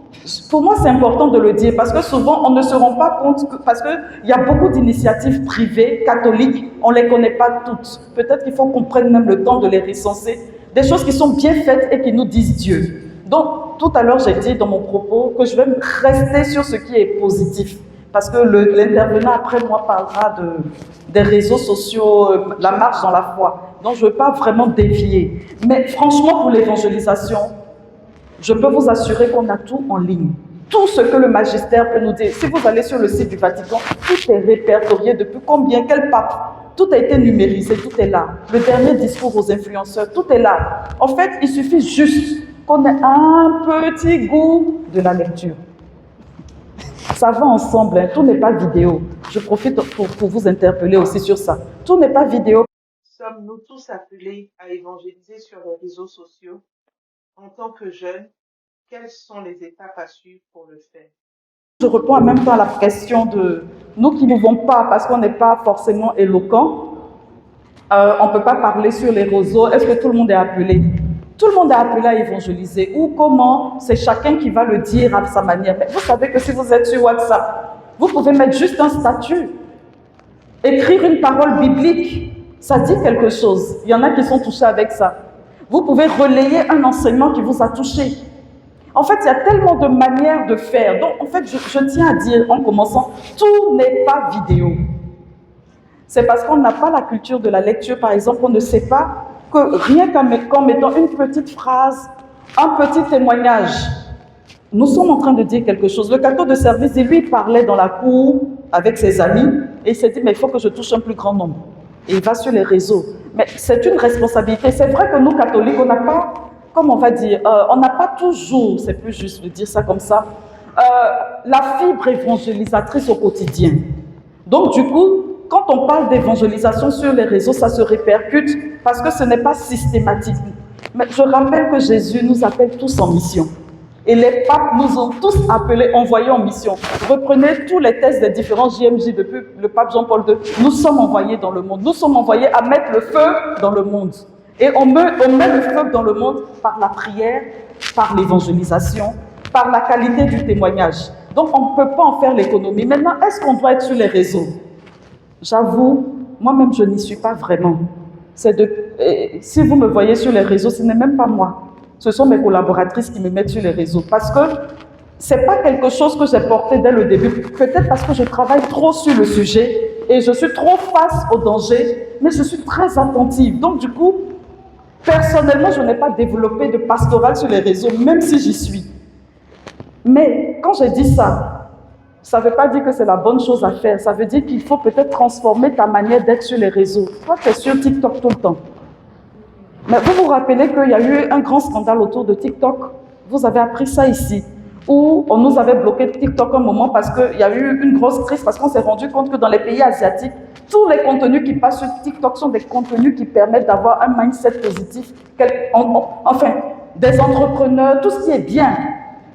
Speaker 3: Pour moi, c'est important de le dire, parce que souvent, on ne se rend pas compte, parce qu'il y a beaucoup d'initiatives privées, catholiques, on ne les connaît pas toutes. Peut-être qu'il faut qu'on prenne même le temps de les recenser. Des choses qui sont bien faites et qui nous disent Dieu. Donc, tout à l'heure, j'ai dit dans mon propos que je vais rester sur ce qui est positif. Parce que l'intervenant après moi parlera des réseaux sociaux, la marche dans la foi. Donc, je ne veux pas vraiment dévier. Mais franchement, pour l'évangélisation, je peux vous assurer qu'on a tout en ligne. Tout ce que le magistère peut nous dire. Si vous allez sur le site du Vatican, tout est répertorié depuis combien, quel pape. Tout a été numérisé, tout est là. Le dernier discours aux influenceurs, tout est là. En fait, il suffit juste qu'on ait un petit goût de la lecture. Ça va ensemble, hein. Tout n'est pas vidéo. Je profite pour vous interpeller aussi sur ça. Tout n'est pas vidéo.
Speaker 20: Sommes-nous tous appelés à évangéliser sur les réseaux sociaux? En tant que jeunes, quelles sont les étapes à suivre pour le faire?
Speaker 3: Je réponds en même temps à la question de nous qui ne vont pas parce qu'on n'est pas forcément éloquent. On ne peut pas parler sur les réseaux. Est-ce que tout le monde est appelé? Tout le monde est appelé à évangéliser. Ou comment, c'est chacun qui va le dire à sa manière. Mais vous savez que si vous êtes sur WhatsApp, vous pouvez mettre juste un statut. Écrire une parole biblique, ça dit quelque chose. Il y en a qui sont touchés avec ça. Vous pouvez relayer un enseignement qui vous a touché. En fait, il y a tellement de manières de faire. Donc, en fait, je tiens à dire en commençant, tout n'est pas vidéo. C'est parce qu'on n'a pas la culture de la lecture, par exemple, on ne sait pas que rien qu'en mettant une petite phrase, un petit témoignage, nous sommes en train de dire quelque chose. Le cateau de service, lui, il parlait dans la cour avec ses amis et il s'est dit, mais il faut que je touche un plus grand nombre. Et il va sur les réseaux. Mais c'est une responsabilité. C'est vrai que nous, catholiques, on n'a pas, comme on va dire, on n'a pas toujours, c'est plus juste de dire ça comme ça, la fibre évangélisatrice au quotidien. Donc, du coup, quand on parle d'évangélisation sur les réseaux, ça se répercute parce que ce n'est pas systématique. Mais je rappelle que Jésus nous appelle tous en mission. Et les papes nous ont tous appelés, envoyés en mission. Reprenez tous les textes des différents JMJ depuis le pape Jean-Paul II. Nous sommes envoyés dans le monde. Nous sommes envoyés à mettre le feu dans le monde. Et on met le feu dans le monde par la prière, par l'évangélisation, par la qualité du témoignage. Donc on ne peut pas en faire l'économie. Maintenant, est-ce qu'on doit être sur les réseaux? J'avoue, moi-même je n'y suis pas vraiment. Si vous me voyez sur les réseaux, ce n'est même pas moi. Ce sont mes collaboratrices qui me mettent sur les réseaux. Parce que ce n'est pas quelque chose que j'ai porté dès le début. Peut-être parce que je travaille trop sur le sujet et je suis trop face au danger, mais je suis très attentive. Donc du coup, personnellement, je n'ai pas développé de pastoral sur les réseaux, même si j'y suis. Mais quand j'ai dit ça ne veut pas dire que c'est la bonne chose à faire. Ça veut dire qu'il faut peut-être transformer ta manière d'être sur les réseaux. Toi, tu es sur TikTok tout le temps. Mais vous vous rappelez qu'il y a eu un grand scandale autour de TikTok. Vous avez appris ça ici, où on nous avait bloqué TikTok un moment parce qu'il y a eu une grosse crise, parce qu'on s'est rendu compte que dans les pays asiatiques, tous les contenus qui passent sur TikTok sont des contenus qui permettent d'avoir un mindset positif. Enfin, des entrepreneurs, tout ce qui est bien.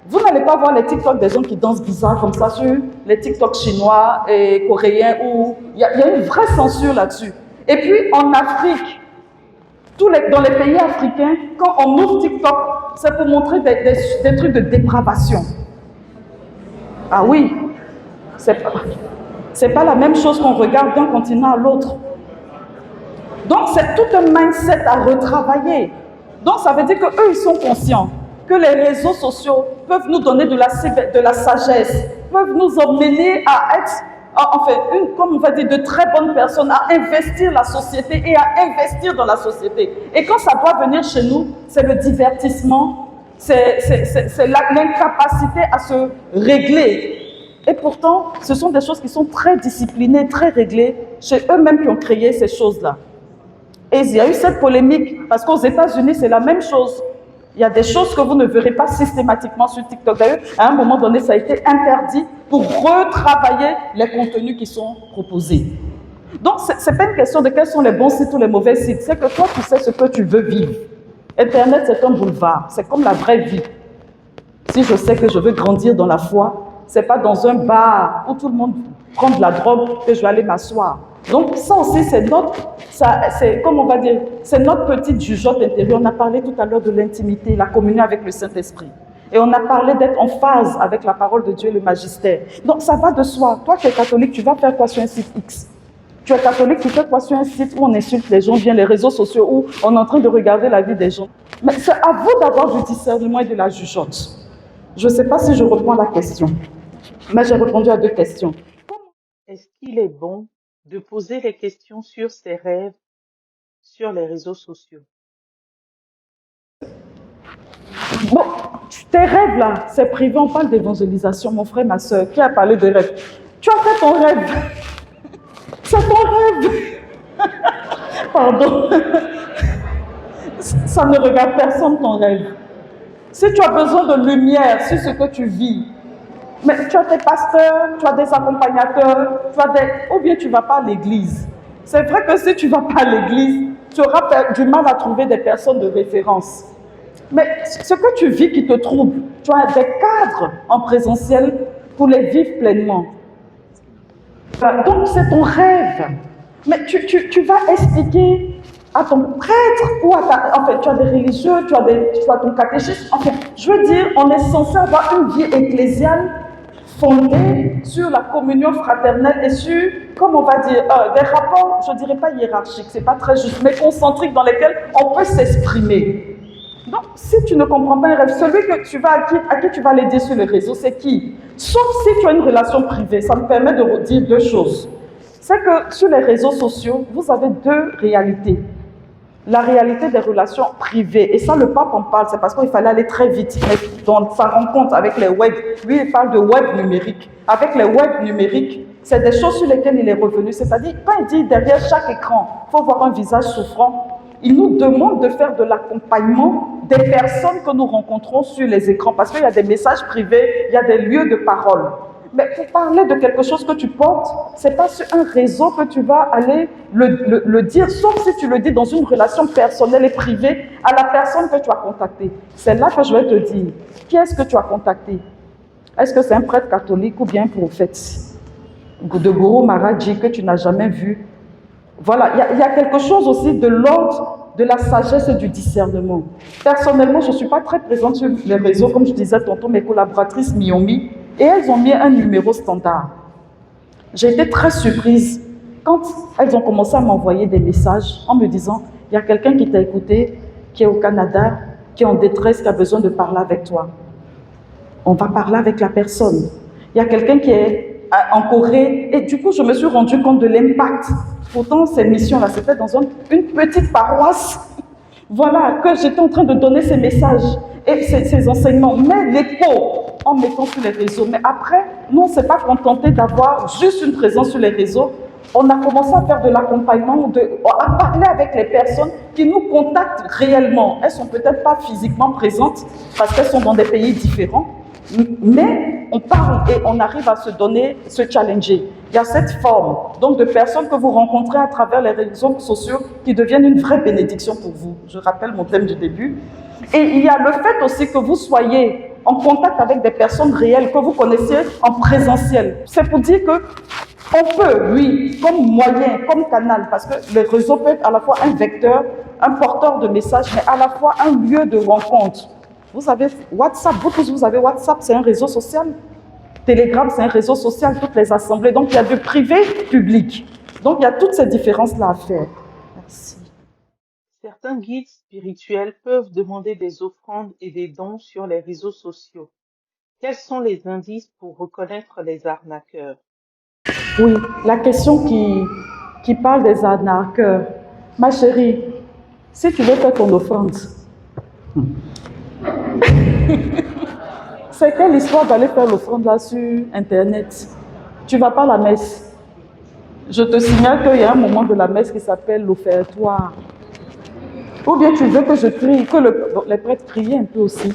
Speaker 3: Vous n'allez pas voir les TikTok des gens qui dansent bizarre comme ça sur les TikTok chinois et coréens où il y a une vraie censure là-dessus. Et puis en Afrique, dans les pays africains, quand on ouvre TikTok, c'est pour montrer des trucs de dépravation. Ah oui, c'est pas la même chose qu'on regarde d'un continent à l'autre. Donc c'est tout un mindset à retravailler. Donc ça veut dire qu'eux, ils sont conscients que les réseaux sociaux peuvent nous donner de la sagesse, peuvent nous emmener à être, comme on va dire, de très bonnes personnes, à investir la société et à investir dans la société. Et quand ça doit venir chez nous, c'est le divertissement, c'est l'incapacité à se régler. Et pourtant, ce sont des choses qui sont très disciplinées, très réglées, chez eux-mêmes qui ont créé ces choses-là. Et il y a eu cette polémique, parce qu'aux États-Unis, c'est la même chose. Il y a des choses que vous ne verrez pas systématiquement sur TikTok. D'ailleurs, à un moment donné, ça a été interdit pour retravailler les contenus qui sont proposés. Donc, ce n'est pas une question de quels sont les bons sites ou les mauvais sites. C'est que toi, tu sais ce que tu veux vivre. Internet, c'est un boulevard. C'est comme la vraie vie. Si je sais que je veux grandir dans la foi, ce n'est pas dans un bar où tout le monde prend de la drogue que je vais aller m'asseoir. Donc ça aussi, c'est notre petite jugeote intérieure. On a parlé tout à l'heure de l'intimité, la communion avec le Saint-Esprit. Et on a parlé d'être en phase avec la parole de Dieu et le magistère. Donc ça va de soi. Toi, tu es catholique, tu vas faire quoi sur un site X? Tu es catholique, tu fais quoi sur un site où on insulte les gens, bien les réseaux sociaux, où on est en train de regarder la vie des gens? Mais c'est à vous d'avoir du discernement et de la jugeote. Je ne sais pas si je reprends la question, mais j'ai répondu à 2 questions.
Speaker 20: Est-ce qu'il est bon de poser les questions sur ses rêves sur les réseaux sociaux?
Speaker 3: Bon, tes rêves là, c'est privé, on parle d'évangélisation, mon frère, ma soeur, qui a parlé de rêve? Tu as fait ton rêve. C'est ton rêve. Pardon. Ça ne regarde personne ton rêve. Si tu as besoin de lumière sur ce que tu vis, mais tu as tes pasteurs, tu as des accompagnateurs, ou bien tu ne vas pas à l'église. C'est vrai que si tu ne vas pas à l'église, tu auras du mal à trouver des personnes de référence. Mais ce que tu vis qui te trouble, tu as des cadres en présentiel pour les vivre pleinement. Donc c'est ton rêve. Mais tu vas expliquer à ton prêtre ou à ta... En fait, tu as des religieux, tu as ton catéchisme. En fait, je veux dire, on est censé avoir une vie ecclésiale fondée sur la communion fraternelle et sur, comme on va dire, des rapports, je ne dirais pas hiérarchiques, c'est pas très juste, mais concentriques dans lesquels on peut s'exprimer. Donc, si tu ne comprends pas un rêve, celui que tu vas, à qui tu vas l'aider sur les réseaux, c'est qui? Sauf si tu as une relation privée, ça me permet de dire deux choses. C'est que sur les réseaux sociaux, vous avez deux réalités. La réalité des relations privées, et ça le pape en parle, c'est parce qu'il fallait aller très vite, mais dans sa rencontre avec les web, lui il parle de web numérique. Avec les web numériques, c'est des choses sur lesquelles il est revenu, c'est-à-dire quand il dit derrière chaque écran, il faut voir un visage souffrant, il nous demande de faire de l'accompagnement des personnes que nous rencontrons sur les écrans, parce qu'il y a des messages privés, il y a des lieux de parole. Mais pour parler de quelque chose que tu portes, ce n'est pas sur un réseau que tu vas aller le dire, sauf si tu le dis dans une relation personnelle et privée à la personne que tu as contactée. C'est là que je vais te dire, qui est-ce que tu as contacté? Est-ce que c'est un prêtre catholique ou bien un prophète de Guru Maharaj que tu n'as jamais vu? Voilà, il y a quelque chose aussi de l'ordre de la sagesse et du discernement. Personnellement, je ne suis pas très présente sur les réseaux, comme je disais tantôt, mes collaboratrices m'y ont mis. Et elles ont mis un numéro standard. J'ai été très surprise quand elles ont commencé à m'envoyer des messages en me disant « Il y a quelqu'un qui t'a écouté, qui est au Canada, qui est en détresse, qui a besoin de parler avec toi. » On va parler avec la personne. Il y a quelqu'un qui est en Corée. Et du coup, je me suis rendu compte de l'impact. Pourtant, ces missions-là, c'était dans une petite paroisse. Voilà, que j'étais en train de donner ces messages et ces enseignements. Mais l'écho en mettant sur les réseaux. Mais après, nous, on ne s'est pas contenté d'avoir juste une présence sur les réseaux. On a commencé à faire de l'accompagnement, à parler avec les personnes qui nous contactent réellement. Elles ne sont peut-être pas physiquement présentes parce qu'elles sont dans des pays différents. Mais on parle et on arrive à se donner, se challenger. Il y a cette forme donc de personnes que vous rencontrez à travers les réseaux sociaux qui deviennent une vraie bénédiction pour vous. Je rappelle mon thème du début. Et il y a le fait aussi que vous soyez en contact avec des personnes réelles que vous connaissez en présentiel. C'est pour dire que on peut, oui, comme moyen, comme canal, parce que le réseau peut être à la fois un vecteur, un porteur de messages, mais à la fois un lieu de rencontre. Vous avez WhatsApp, vous tous vous avez WhatsApp, c'est un réseau social. Telegram, c'est un réseau social, toutes les assemblées. Donc il y a du privé, public. Donc il y a toutes ces différences-là à faire. Merci.
Speaker 20: Certains guides spirituels peuvent demander des offrandes et des dons sur les réseaux sociaux. Quels sont les indices pour reconnaître les arnaqueurs?
Speaker 3: Oui, la question qui parle des arnaqueurs. Ma chérie, si tu veux faire ton offrande, c'est quelle histoire d'aller faire l'offrande là sur Internet? Tu ne vas pas à la messe. Je te signale qu'il y a un moment de la messe qui s'appelle l'offertoire. Ou bien tu veux que je crie, que les prêtres crient un peu aussi.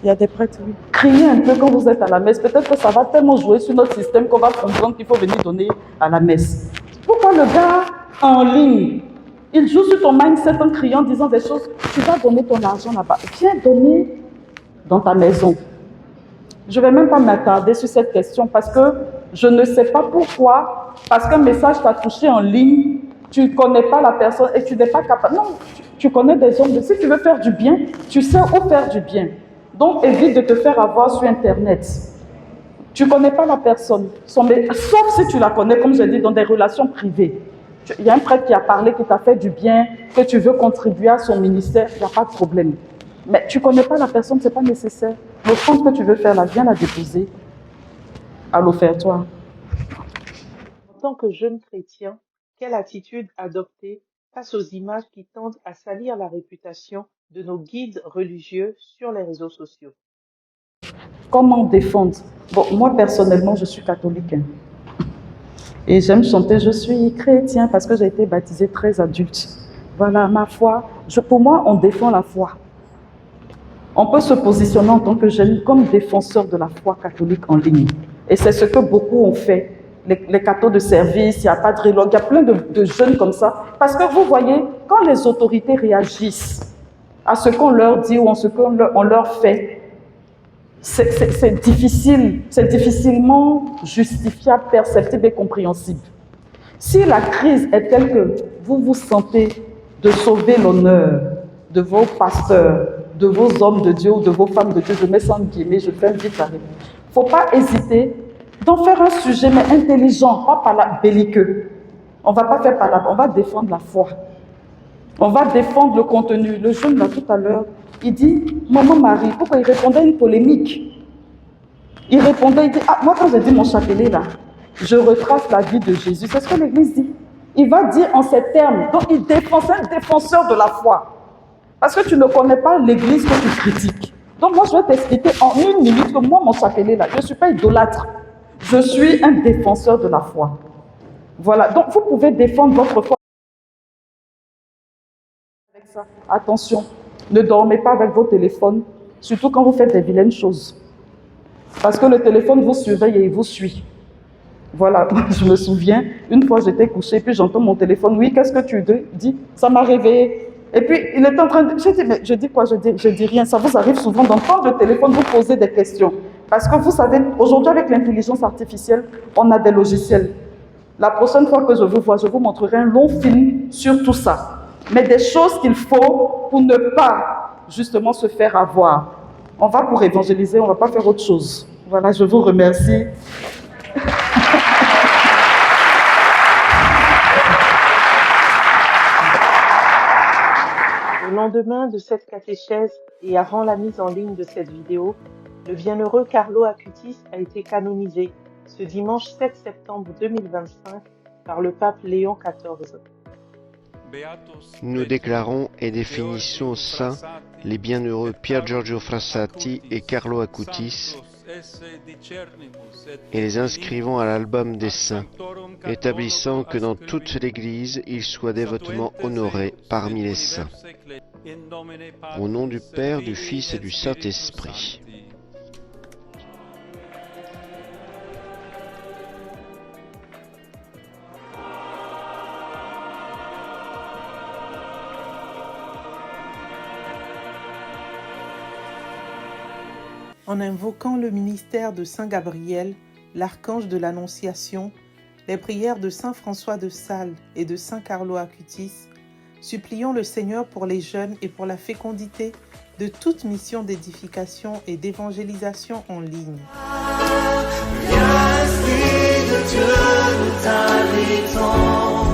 Speaker 3: Il y a des prêtres, oui. Criez un peu quand vous êtes à la messe. Peut-être que ça va tellement jouer sur notre système qu'on va comprendre qu'il faut venir donner à la messe. Pourquoi le gars en ligne, il joue sur ton mindset en criant, disant des choses? Tu vas donner ton argent là-bas. Viens donner dans ta maison. Je ne vais même pas m'attarder sur cette question parce que je ne sais pas pourquoi, parce qu'un message t'a touché en ligne, tu ne connais pas la personne et tu n'es pas capable. Non, tu connais des hommes. Si tu veux faire du bien, tu sais où faire du bien. Donc, évite de te faire avoir sur Internet. Tu ne connais pas la personne, sauf si tu la connais, comme je dis, dans des relations privées. Il y a un prêtre qui a parlé, qui t'a fait du bien, que tu veux contribuer à son ministère, il n'y a pas de problème. Mais tu ne connais pas la personne, ce n'est pas nécessaire. L'offrande que tu veux faire, là, viens la déposer à l'offertoire.
Speaker 20: En tant que jeune chrétien, quelle attitude adopter face aux images qui tendent à salir la réputation de nos guides religieux sur les réseaux sociaux?
Speaker 3: Comment défendre? Bon, moi personnellement, je suis catholique. Et j'aime chanter « Je suis chrétien » parce que j'ai été baptisée très adulte. Voilà, ma foi. Pour moi, on défend la foi. On peut se positionner en tant que jeune comme défenseur de la foi catholique en ligne. Et c'est ce que beaucoup ont fait. Les cathos de service, il n'y a pas de relogue, il y a plein de jeunes comme ça. Parce que vous voyez, quand les autorités réagissent à ce qu'on leur dit ou à ce qu'on leur fait, c'est difficile, c'est difficilement justifiable, perceptible et compréhensible. Si la crise est telle que vous vous sentez de sauver l'honneur de vos pasteurs, de vos hommes de Dieu ou de vos femmes de Dieu, je mets ça en guillemets, je fais un vite arrêt. Il ne faut pas hésiter d'en faire un sujet, mais intelligent, pas belliqueux. On ne va pas faire palabre, on va défendre la foi. On va défendre le contenu. Le jeune, là, tout à l'heure, il dit, Maman Marie, pourquoi il répondait à une polémique? Il répondait, il dit, ah, moi quand j'ai dit mon chapelet, là, je retrace la vie de Jésus. C'est ce que l'Église dit. Il va dire en ces termes. Donc, il défend, c'est un défenseur de la foi. Parce que tu ne connais pas l'Église que tu critiques. Donc, moi, je vais t'expliquer en 1 minute que moi, mon chapelet, là, je ne suis pas idolâtre. Je suis un défenseur de la foi. Voilà. Donc, vous pouvez défendre votre foi. Avec ça, attention, ne dormez pas avec vos téléphones, surtout quand vous faites des vilaines choses. Parce que le téléphone vous surveille et il vous suit. Voilà, je me souviens, une fois j'étais couchée, puis j'entends mon téléphone. Oui, qu'est-ce que tu dis? Ça m'a réveillée. Et puis il était en train de... Je dis quoi? Je dis rien. Ça vous arrive souvent d'entendre le téléphone vous poser des questions. Parce que vous savez, aujourd'hui avec l'intelligence artificielle, on a des logiciels. La prochaine fois que je vous vois, je vous montrerai un long film sur tout ça. Mais des choses qu'il faut pour ne pas justement se faire avoir. On va pour évangéliser, on ne va pas faire autre chose. Voilà, je vous remercie.
Speaker 20: Le lendemain de cette catéchèse et avant la mise en ligne de cette vidéo, le bienheureux Carlo Acutis a été canonisé ce dimanche 7 septembre 2025 par le pape Léon XIV.
Speaker 21: Nous déclarons et définissons saints les bienheureux Pier Giorgio Frassati et Carlo Acutis et les inscrivons à l'album des saints, établissant que dans toute l'Église, ils soient dévotement honorés parmi les saints. Au nom du Père, du Fils et du Saint-Esprit.
Speaker 20: En invoquant le ministère de Saint Gabriel, l'archange de l'Annonciation, les prières de Saint François de Sales et de Saint Carlo Acutis, supplions le Seigneur pour les jeunes et pour la fécondité de toute mission d'édification et d'évangélisation en ligne.
Speaker 1: Viens, Esprit de Dieu, nous t'invitons.